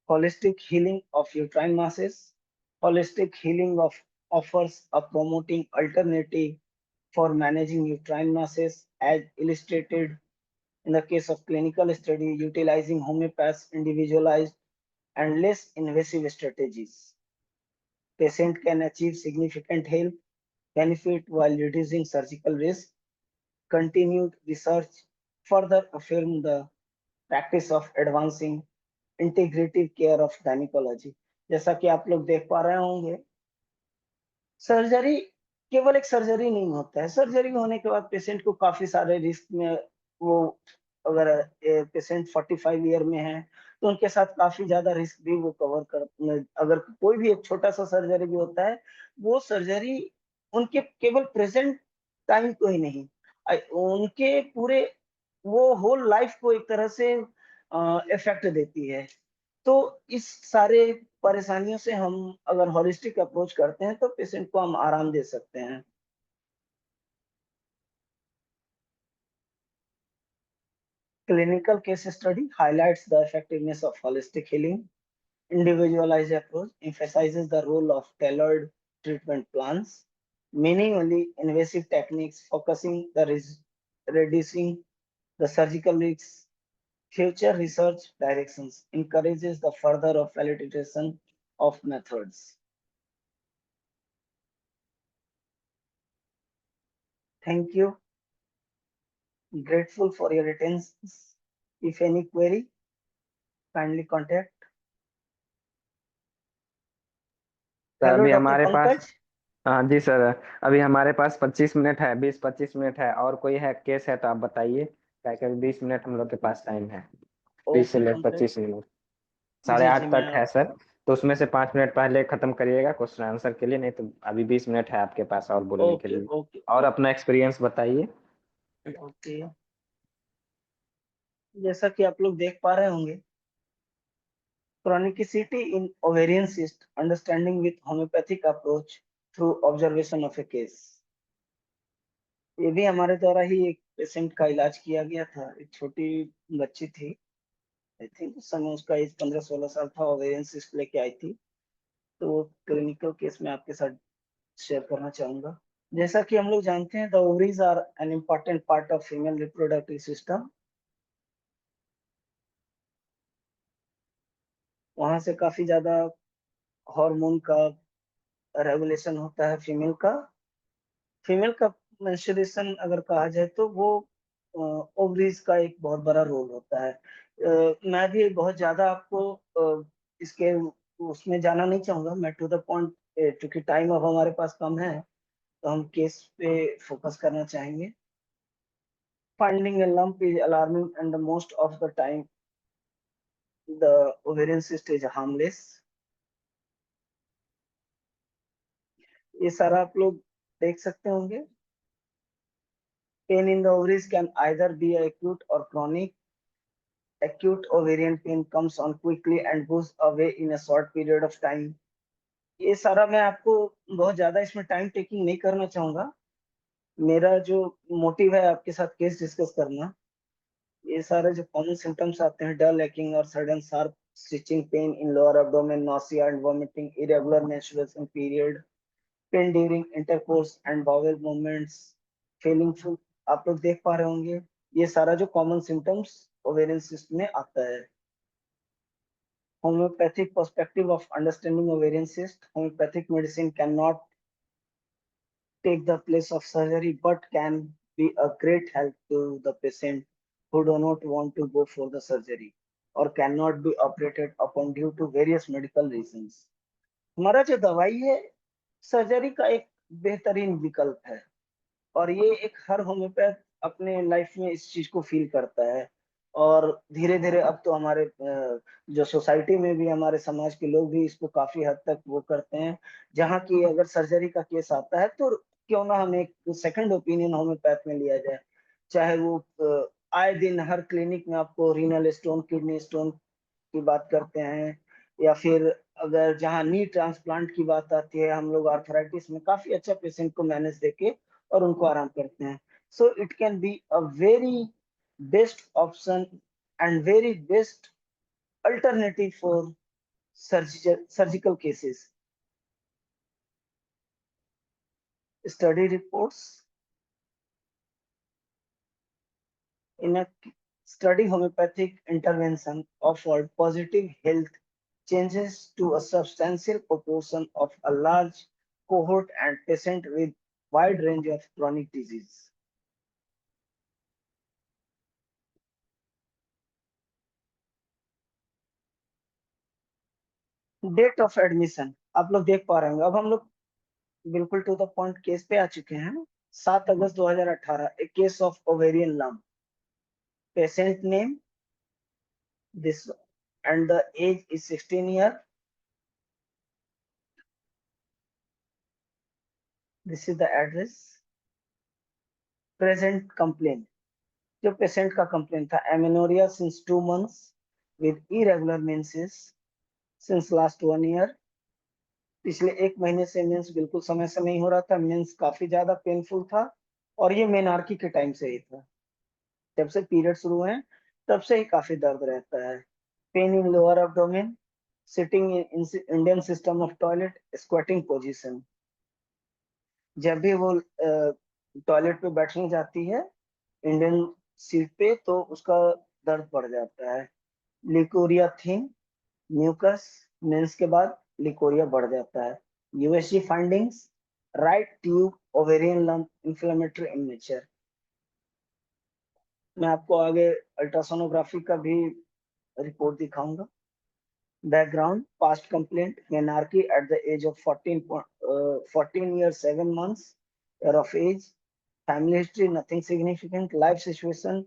Holistic healing of uterine masses. Holistic healing offers a promoting alternative for managing uterine masses, as illustrated in the case of clinical study utilizing homeopaths individualized and less invasive strategies. Patient can achieve significant health benefit while reducing surgical risk. Continued research further affirm the practice of advancing integrative care of gynaecology. जैसा कि आप लोग देख पा रहे होंगे, सर्जरी केवल एक सर्जरी नहीं होता है। सर्जरी होने के बाद पेशेंट को काफी सारे रिस्क में, वो अगर पेशेंट 45 ईयर में है तो उनके साथ काफी ज्यादा रिस्क भी वो कवर कर, अगर कोई भी एक छोटा सा सर्जरी भी होता है, वो सर्जरी उनके केवल प्रेजेंट टाइम को ही नहीं, उनके पूरे वो होल लाइफ को एक तरह से इफेक्ट देती है। तो इस सारे परेशानियों से हम अगर होलिस्टिक अप्रोच करते हैं तो पेशेंट को हम आराम दे सकते हैं। Clinical case study highlights the effectiveness of holistic healing. Individualized approach emphasizes the role of tailored treatment plans, minimally invasive techniques focusing the reducing the surgical risks. Future research directions encourages the further of validation of methods. Thank you. Grateful for your attention. If any query, kindly contact. Sir Hello, अभी Dr. हमारे पास, Pankaj. हाँ जी सर, अभी हमारे पास 25 मिनट है, 20-25 मिनट है। और कोई है केस है तो आप बताइए, क्या क्या 20 मिनट हम लोग के पास टाइम है। 20 से ओके लेकर पंकज, 25 मिनट, जी जी 8:30 मैं, तक है सर। तो उसमें से 5 मिनट पहले खत्म करिएगा क्वेश्चन आंसर के लिए, नहीं तो अभी 20 मिनट है आपके पास और बोलने के ओके लिए। ओके और अपना एक्सपीरियंस बताइए। ओके। जैसा कि आप लोग देख पा रहे होंगे, chronicity in ovarian cyst understanding with homeopathic approach through observation of a case। ये भी हमारे द्वारा ही एक पेशेंट का इलाज किया गया था। एक छोटी बच्ची थी, आई थिंक उस समय उसका एज 15-16 साल था, ओवेरियन सिस्ट लेके आई थी। तो क्लिनिकल केस में आपके साथ शेयर करना चाहूंगा। जैसा कि हम लोग जानते हैं, the ovaries are an important part of female reproductive system. वहां से काफी ज्यादा हार्मोन का रेगुलेशन होता है फीमेल का। फीमेल का मेंस्ट्रुएशन अगर कहा जाए तो वो ओवरीज का एक बहुत बड़ा रोल होता है। मैं भी बहुत ज्यादा आपको इसके उसमें जाना नहीं चाहूंगा, मैं टू द पॉइंट, क्योंकि टाइम अब हमारे पास कम है तो हम केस पे फोकस करना चाहेंगे। Finding a lump is alarming and the most of the time the ovarian cyst is harmless. ये सारा आप लोग देख सकते होंगे. Pain in the ovaries can either be acute or chronic. Acute ovarian pain comes on quickly and goes away in a short period of time. ये सारा मैं आपको बहुत ज्यादा इसमें टाइम टेकिंग नहीं करना चाहूंगा. मेरा जो मोटिव है आपके साथ केस डिस्कस करना. ये सारे जो कॉमन सिम्टम्स आते हैं, डल एकइंग और sudden sharp stitching pain in lower abdomen, nausea and vomiting, irregular menstruation period, pain during intercourse and bowel movements, feeling full. आप लोग देख पा रहे होंगे ये सारा जो कॉमन सिम्टम्स ओवेरियन सिस्ट में आता है. Homeopathic perspective of understanding ovarian cyst. Homeopathic medicine can not take the place of surgery but can be a great help to the patient who do not want to go for the surgery or cannot be operated upon due to various medical reasons. हमारा जो दवाई है सर्जरी का एक बेहतरीन विकल्प है और ये एक हर होम्योपैथ अपने लाइफ में इस चीज को फील करता है. और धीरे धीरे अब तो हमारे जो सोसाइटी में भी हमारे समाज के लोग भी इसको काफी हद तक वो करते हैं. जहाँ की अगर सर्जरी का केस आता है तो क्यों ना हम एक सेकंड ओपिनियन होम्योपैथ में लिया जाए. चाहे वो आए दिन हर क्लिनिक में आपको रीनल स्टोन, किडनी स्टोन की बात करते हैं, या फिर अगर जहाँ नी ट्रांसप्लांट की बात आती है, हम लोग आर्थराइटिस में काफी अच्छा पेशेंट को मैनेज देके और उनको आराम करते हैं. So it can be a very best option and very best alternative for surgical cases. Study reports. In a study, homeopathic intervention offered positive health changes to a substantial proportion of a large cohort and patient with wide range of chronic disease. Date of admission आप लोग देख पा रहे होंगे. अब हम लोग बिल्कुल टू द पॉइंट केस पे आ चुके हैं. 7 August 2018, a case of ovarian lump. Patient name this and the age is 16 year. This is the address. Present complaint. जो पेशेंट का कंप्लेन था, amenorrhoea since 2 months with irregular menses since last 1 year. पिछले 1 महीने से मेंस बिल्कुल समय से नहीं हो रहा था. मेंस काफी ज्यादा पेनफुल था और ये मेनार्की के टाइम से ही था. जब से पीरियड शुरू हुए तब से ही काफी दर्द रहता है. Pain in lower abdomen, sitting in Indian system of toilet, squatting position. जब भी वो टॉयलेट पे बैठने जाती है इंडियन सीट पे तो उसका दर्द बढ़ जाता है. लिकोरिया थिन, म्यूकस, मेंस के बाद लिकोरिया बढ़ जाता है. USG findings, right tube ovarian lump inflammatory in nature. मैं आपको आगे अल्ट्रासोनोग्राफी का भी रिपोर्ट दिखाऊंगा. Background, past complaint, menarche at the age of 14 years 7 months year of age. Family history, nothing significant. Life situation,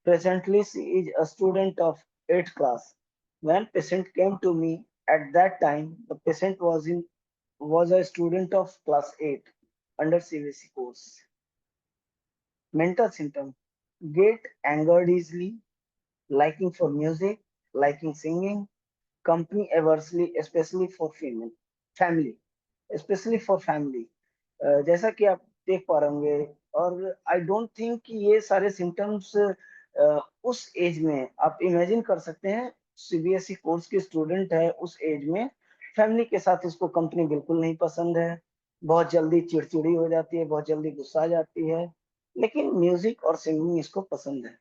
presently she is a student of 8th class. When patient came to me at that time, the patient was a student of class 8 under CBSE course. Mental symptom, get angered easily, liking for music, liking singing, company aversedly, especially for female, family, especially for family. जैसा कि आप देख पा रहे होंगे. और आई डोंट थिंक कि ये सारे सिम्टम्स उस एज में आप इमेजिन कर सकते हैं. सीबीएसई कोर्स के स्टूडेंट है, उस एज में फैमिली के साथ इसको कंपनी बिल्कुल नहीं पसंद है. बहुत जल्दी चिड़चिड़ी हो जाती है, बहुत जल्दी गुस्सा आ जाती है, लेकिन म्यूजिक और सिंगिंग इसको पसंद है.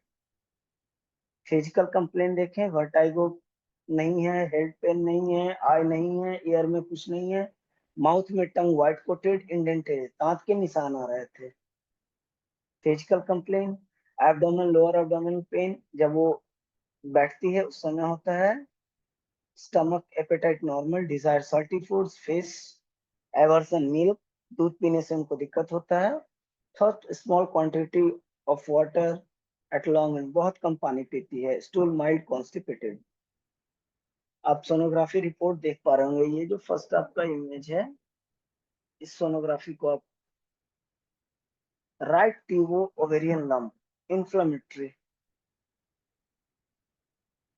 फिजिकल कंप्लेन देखें, वर्टाइगो नहीं है, हेड पेन नहीं है, आई नहीं है, ईयर में कुछ नहीं है, माउथ में टंग व्हाइट कोटेड, इंडेंटेड, दांत के निशान आ रहे थे. Physical complaint, abdomen, lower abdomen pain जब वो बैठती है उस समय होता है. Stomach appetite normal, desire salty foods, face aversion milk, दूध पीने से उनको दिक्कत होता है. Thirst, small quantity of water at long, बहुत कम पानी पीती है. Stool mild constipated. आप सोनोग्राफी रिपोर्ट देख पा रहे होंगे, ये जो फर्स्ट आपका इमेज है, इस सोनोग्राफी को आप right tubo ovarian lump inflammatory,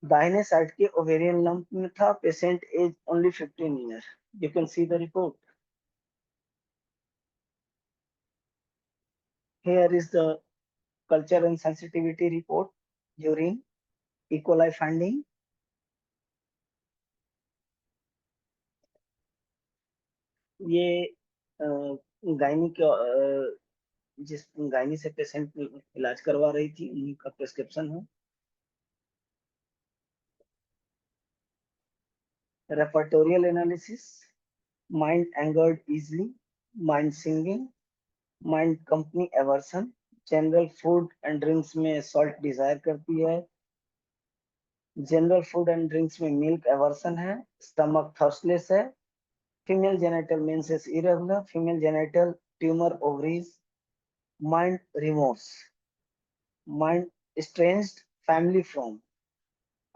दाहिने साइड के ओवेरियन लंप में था, patient age only 15 year. You can see the report. Here is the culture and sensitivity report, urine, E. coli finding. ये गायनी के जिस गायनी से पेशेंट इलाज करवा रही थी उन्हीं का प्रिस्क्रिप्शन है। Repertorial analysis, mind angered easily, mind singing, mind company aversion, general food and drinks में सॉल्ट डिजायर करती है, जनरल फूड एंड ड्रिंक्स में मिल्क एवर्सन है, स्टमक थर्स्टलेस है, female genital menses irregular, female genital tumour ovaries, mind remorse, mind estranged, family from,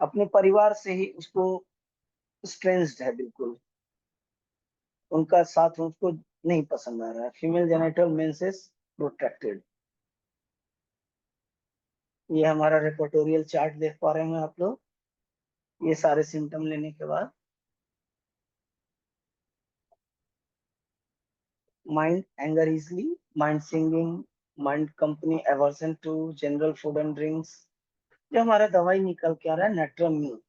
अपने परिवार से ही उसको स्ट्रेंज्ड है, बिल्कुल उनका साथ उसको नहीं पसंद आ रहा है। Female genital menses protracted. ये हमारा रिपोर्टोरियल चार्ट देख पा रहे हैं आप लोग, ये सारे सिम्टम लेने के बाद। Mind anger easily, mind singing, mind company aversion to general food and drinks. जो हमारा दवाई निकल के आ रहा है natrum mur,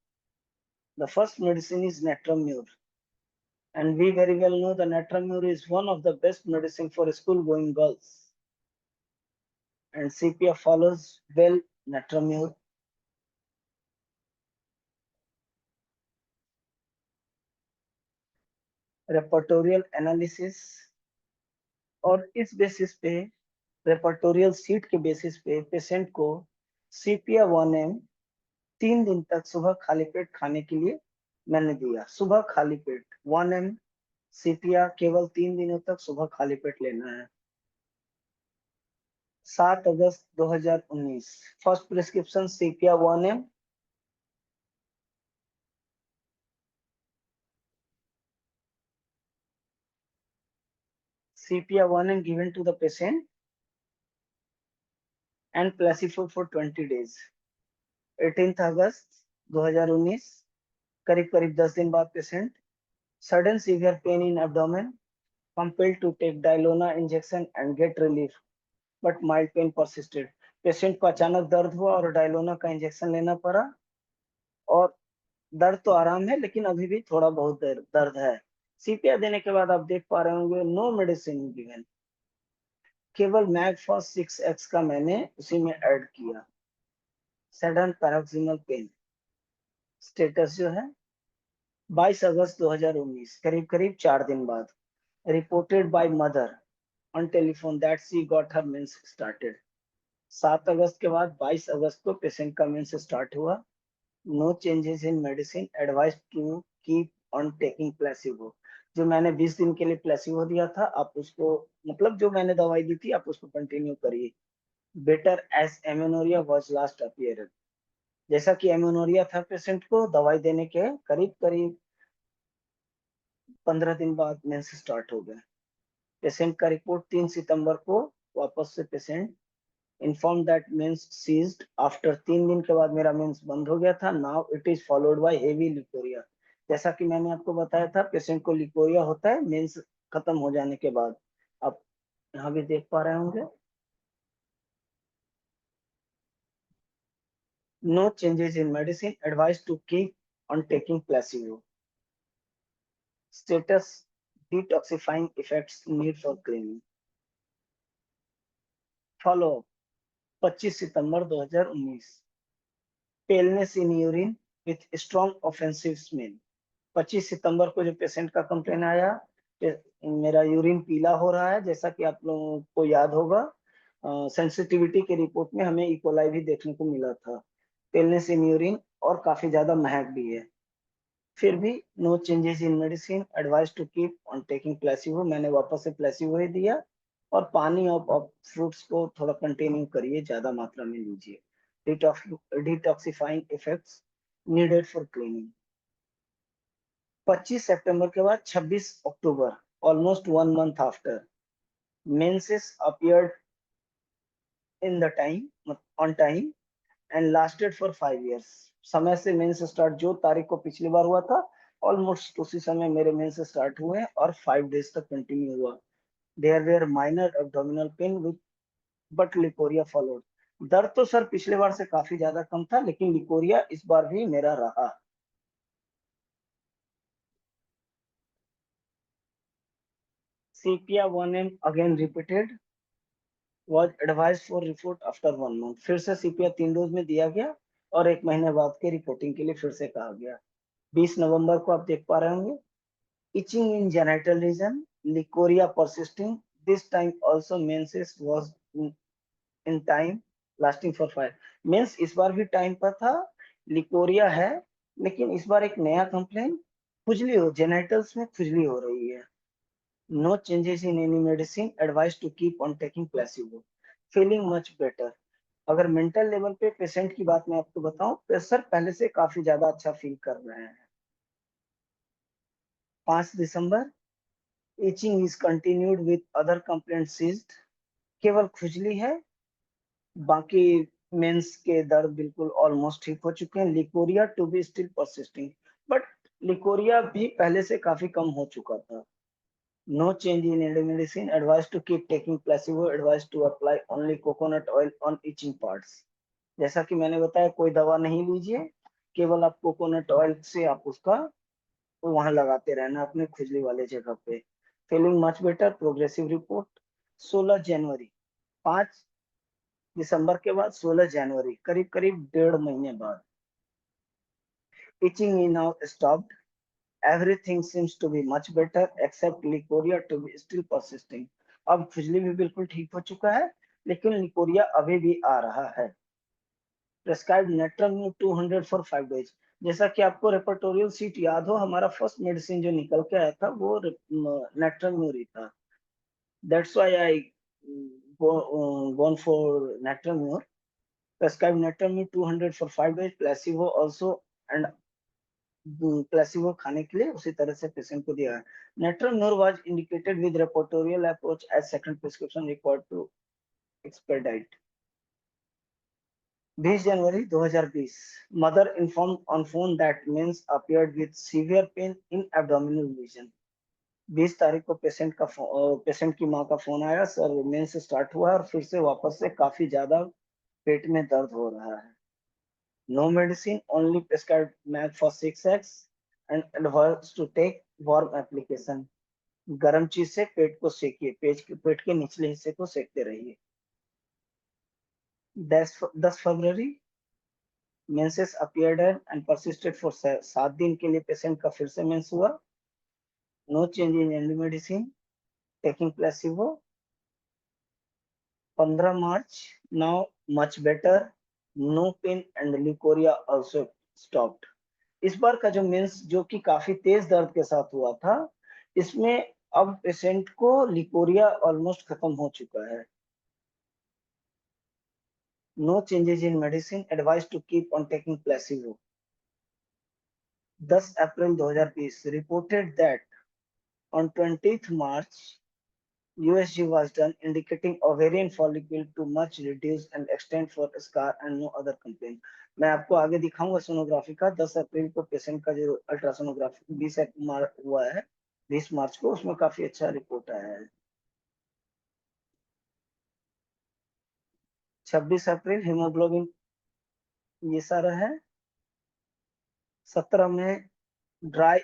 the first medicine is natrum mur, and we very well know the Natramur is one of the best medicine for school going girls, and CPF follows well Natramur. Repertorial analysis, और इस बेसिस पे रेपर्टोरियल सीट के बेसिस पे पेशेंट को सीपिया 1M 3 दिन तक सुबह खाली पेट खाने के लिए मैंने दिया। सुबह खाली पेट 1M सीपिया केवल 3 दिनों तक सुबह खाली पेट लेना है। 7 अगस्त 2019 first prescription sepia 1M, CPR 1M given to the patient and placebo for 20 days. 18 अगस्त 2019 करीब करीब 10 दिन बाद patient sudden severe pain in abdomen, compelled to take Dilona injection and get relief, but mild pain persisted. Patient को अचानक दर्द हुआ और डायलोना का इंजेक्शन लेना पड़ा, और दर्द तो आराम है लेकिन अभी भी थोड़ा बहुत दर्द है। सीपीआर देने के बाद आप देख पा रहे होंगे नो मेडिसिन गिवन, केवल मैगफॉस 6X का मैंने उसी में ऐड किया। सडन पैरोक्सिमल पेन, स्टेटस जो है 22 अगस्त 2019 करीब करीब 4 दिन बाद, reported by mother on telephone that she got her menses started. 7 अगस्त के बाद 22 अगस्त को पेशेंट का मेंस स्टार्ट हुआ। No changes in medicine, advice to keep on taking placebo. जो मैंने 20 दिन के लिए प्लेसिबो दिया था, आप उसको मतलब जो मैंने दवाई दी थी आप उसको कंटिन्यू करिए। Better as amenorrhoea was last appearance, जैसा कि एमेनोरिया था पेशेंट को दवाई देने के करीब करीब 15 दिन बाद मेंस स्टार्ट हो गया। पेशेंट का रिपोर्ट 3 सितंबर को वापस से patient inform that menses ceased after 3 दिन के बाद मेरा मेंस बंद हो गया था। Now it is followed by heavy leucorrhoea, जैसा कि मैंने आपको बताया था पेशेंट को लिकोरिया होता है मेंस खत्म हो जाने के बाद। आप यहाँ भी देख पा रहे होंगे no changes in medicine, advice to keep on taking placebo. Status detoxifying effects need for cleaning. Follow 25 September 2019 paleness in urine with strong offensive smell. 25 सितंबर को जो पेशेंट का कंप्लेन आया मेरा यूरिन पीला हो रहा है, जैसा कि आप लोगों को याद होगा सेंसिटिविटी के रिपोर्ट में हमें इकोलाई भी देखने को मिला था। पेलनेस इन यूरिन और काफी ज्यादा महक भी है। फिर भी no changes in medicine, advice to keep on taking placebo, मैंने वापस से प्लेसिबो ही दिया। और पानी और फ्रूट्स को थोड़ा कंटिन्यू करिए, ज्यादा मात्रा में लीजिए। Detoxifying effects needed for cleaning. 25 सितंबर के बाद 26 October, almost 1 month after, menses appeared in the time, on time, and lasted for 5 years. समय से मेंस स्टार्ट जो तारीख को पिछली बार हुआ था, ऑलमोस्ट उसी समय मेरे मेंस स्टार्ट हुए और 5 days तक कंटिन्यू हुआ. There were minor abdominal pain with but leucorrhoea followed. दर्द तो सर पिछले बार से काफी ज्यादा कम था, लेकिन लिकोरिया इस बार भी मेरा रहा. CPR 1M again repeated, was advised for report after 1 month. फिर से CPR 3 डोज में दिया गया और 1 महीने बाद के रिपोर्टिंग के लिए फिर से कहा गया. 20 नवंबर को आप देख पा रहे होंगे, itching in genital region, licoria persisting, this time also menses was in time lasting for 5. Mains इस बार भी टाइम पर था, लिकोरिया है, लेकिन इस बार एक नया कंप्लेन, खुजली हो, जेनिटल्स में खुजली हो रही है. No changes in any medicine, advised to keep on taking placebo, feeling much better. अगर मेंटल लेवल पे पेशेंट की बात मैं आपको बताऊं, प्रेशर पहले से काफी ज्यादा अच्छा फील कर रहे हैं. 5 दिसंबर, itching is continued with other complaints ceased, केवल खुजली है, बाकी मेंस के दर्द बिल्कुल ऑलमोस्ट ठीक हो चुके हैं. Leucorrhoea to be still persisting, but leucorrhoea भी पहले से काफी कम हो चुका था. No change in any medicine, advised to keep taking placebo, advised to apply only coconut oil on itching parts. जैसा कि मैंने बताया, कोई दवा नहीं लीजिए, केवल आप कोकोनट ऑयल से आप उसका वहां लगाते रहना अपने खुजली वाले जगह पे. Feeling much better, progressive report. 16 जनवरी, 5 दिसंबर के बाद 16 जनवरी, करीब करीब 1.5 महीने बाद, itching is now stopped. Everything seems to be much better except licoria to be still persisting. अब खुजली भी बिल्कुल ठीक हो चुका है, लेकिन लिकोरिया अभी भी आ रहा है. Prescribed natrum 200 for 5 days. जैसा कि आपको रेपर्टोरियल सीट याद हो, हमारा फर्स्ट मेडिसिन जो निकल के आया था वो नेट्रम्यूर था. That's why I gone for natrum mur. Prescribed natrum mur 200 for 5 days, placebo also, and placebo खाने के लिए उसी तरह से पेशेंट को दिया है. Natrum mur was indicated with repertorial approach as second prescription required to expedite. 20 January 2020, mother informed on phone that menses appeared with severe pain in abdominal region. 20 तारीख को पेशेंट की मां का फोन आया, सर मेंस स्टार्ट हुआ और फिर से वापस से काफी ज्यादा पेट में दर्द हो रहा है. No medicine, only prescribed MAC for 6x and advised to take warm application. गर्म चीज से पेट को सेकिए, पेट के निचले हिस्से को सेकते रहिए. 10 February, menses appeared and persisted for 7 दिन के लिए पेशेंट का फिर से मेंस हुआ. No change in any medicine, taking placebo. 15 March, now much better, no pain and leucorrhoea also stopped. इस बार का जो मेंस जो कि काफी तेज दर्द के साथ हुआ था, इसमें अब पेशेंट को लिकोरिया ऑलमोस्ट खत्म हो चुका है. No changes in medicine, advise to keep on taking placebo. 10 April 2020, reported that on 20th March USG was done, indicating ovarian follicle too much reduced and extent for scar and no other complaint. मैं आपको आगे दिखाऊंगा सोनोग्राफी का. 10 अप्रैल को पेशेंट का जो अल्ट्रासोनोग्राफी 20 मार्च हुआ है, 20 मार्च को, उसमें काफी अच्छा रिपोर्ट आया है. 26 अप्रैल, हीमोग्लोबिन ये सारा है. 17 में, dry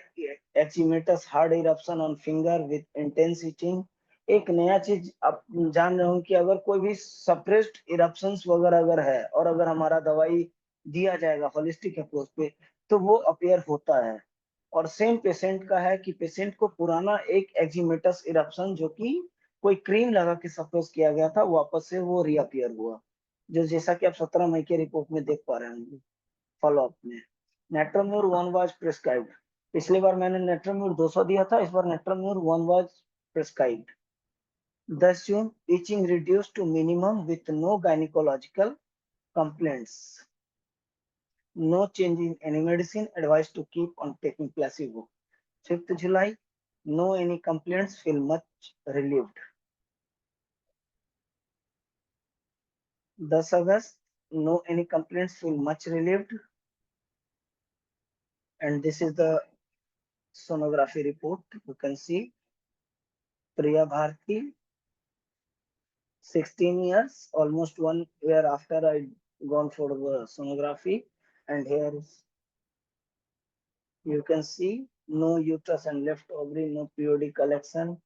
eczematous hard eruption on finger with intense etching. एक नया चीज आप जान रहे हो कि अगर कोई भी सप्रेस्ड इरप्शंस वगैरह अगर है और अगर हमारा दवाई दिया जाएगा होलिस्टिक अप्रोच पे, तो वो अपीयर होता है. और सेम पेशेंट का है कि पेशेंट को पुराना एक एक्जिमेटस इरप्शन जो कि कोई क्रीम लगा के सप्रेस किया गया था, वापस से वो रीअपीयर हुआ, जो जैसा कि आप 17 मई के रिपोर्ट में देख पा रहे होंगे फॉलोअप में. Natrum mur 1 was prescribed. पिछली बार मैंने नेट्रोम्यूर 200 दिया था, इस बार natrum mur 1 was prescribed. 10 June, itching reduced to minimum with no gynecological complaints. No change in any medicine, advised to keep on taking placebo. 5th July, no any complaints, feel much relieved. 10 August, no any complaints, feel much relieved. And this is the sonography report. You can see Priya Bharti, 16 years, almost 1 year after I gone for the sonography. And here is, you can see no uterus and left ovary, no POD collection,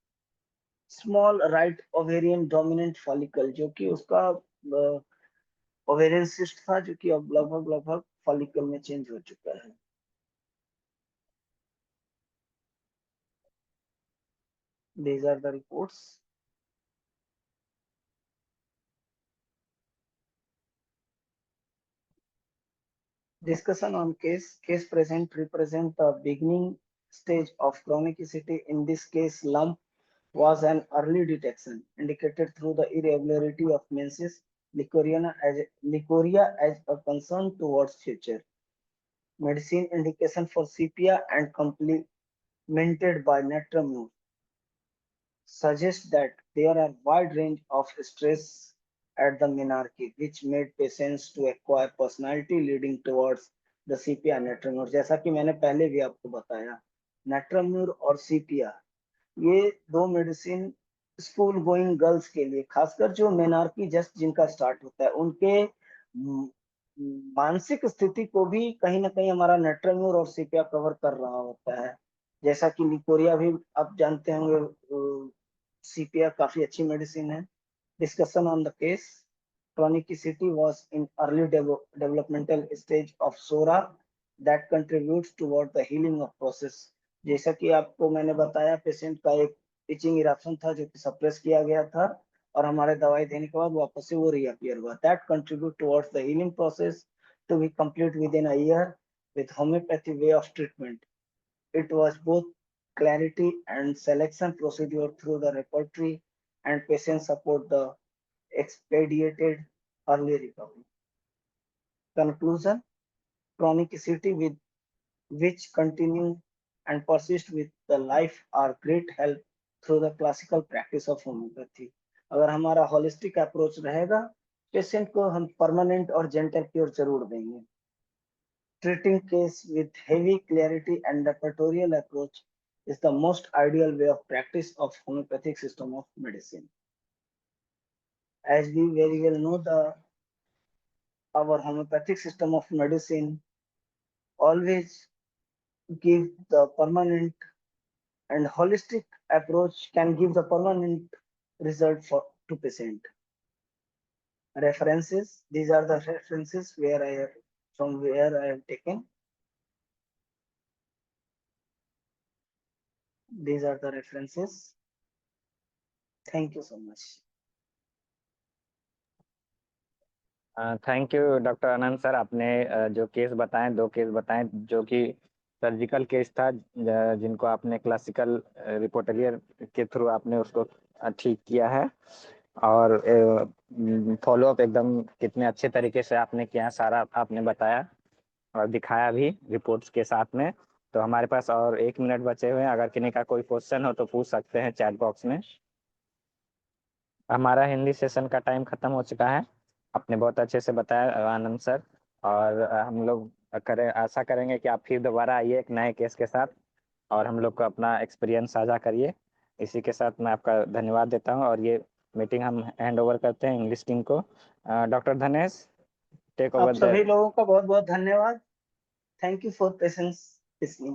small right ovarian dominant follicle, जो कि उसका ओवेरियन सिस्ट था, जो कि अब लगभग फॉलिकल में चेंज हो चुका है. These are the reports. Discussion on case. Case present represent the beginning stage of chronicity. In this case, lump was an early detection indicated through the irregularity of menses, leukorrhea as a concern towards future. Medicine indication for sepia and complemented by natrum suggests that there are wide range of stress at the menarche, which made patients to acquire personality leading towards the sepia natrum. जैसा कि मैंने पहले भी आपको बताया, natrum और sepia ये दो मेडिसिन स्कूल गोइंग गर्ल्स के लिए, खासकर जो मेनार्की जस्ट जिनका स्टार्ट होता है, उनके मानसिक स्थिति को भी कहीं ना कहीं हमारा नेट्राम्यूर और सीपिया कवर कर रहा होता है. जैसा कि लिकोरिया भी आप जानते होंगे, सीपिया काफी अच्छी मेडिसिन है. Discussion on the case. Chronicity was in early developmental stage of SORA that contributes toward the healing of process. जैसा कि आपको मैंने बताया, पेशेंट का एक इचिंग इरप्शन था जो कि सप्रेस किया गया था और हमारे दवाई देने के बाद वापस से वो रीअपियर हुआ. That contribute towards the healing process to be complete within a year with homeopathy way of treatment. It was both clarity and selection procedure through the repertory and patient support the expedited early recovery. Conclusion. Chronicity with which continue and persist with the life are great help through the classical practice of homeopathy. अगर हमारा होलिस्टिक अप्रोच रहेगा, पेशेंट को हम परमानेंट और जेंटल क्योर जरूर देंगे. Treating case with heavy clarity and repertorial approach is the most ideal way of practice of homeopathic system of medicine. As we very well know, our homeopathic system of medicine always give the permanent and holistic approach can give the permanent result to patient. References. These are the references from where I have taken. These are the references. Thank you so much. Thank you doctor Anand sir. आपने जो केस बताएं, 2 केस बताएं जो कि सर्जिकल केस था, जिनको आपने क्लासिकल रिपोर्टरियर के थ्रू आपने उसको ठीक किया है और फॉलोअप एकदम कितने अच्छे तरीके से आपने किया, सारा आपने बताया और दिखाया भी रिपोर्ट्स के साथ में. तो हमारे पास और 1 मिनट बचे हुए हैं. अगर किसी का कोई क्वेश्चन हो तो पूछ सकते हैं चैट बॉक्स में. हमारा हिंदी सेशन का टाइम खत्म हो चुका है. आपने बहुत अच्छे से बताया आनंद सर, और हम लोग आशा करेंगे कि आप फिर दोबारा आइए एक नए केस के साथ और हम लोग को अपना एक्सपीरियंस साझा करिए. इसी के साथ मैं आपका धन्यवाद देता हूं और ये मीटिंग हम हैंड ओवर करते हैं इंग्लिश टीम को. डॉक्टर धनेश, टेक ओवर. आप सभी लोगों का बहुत बहुत धन्यवाद. Thank you for patience listening.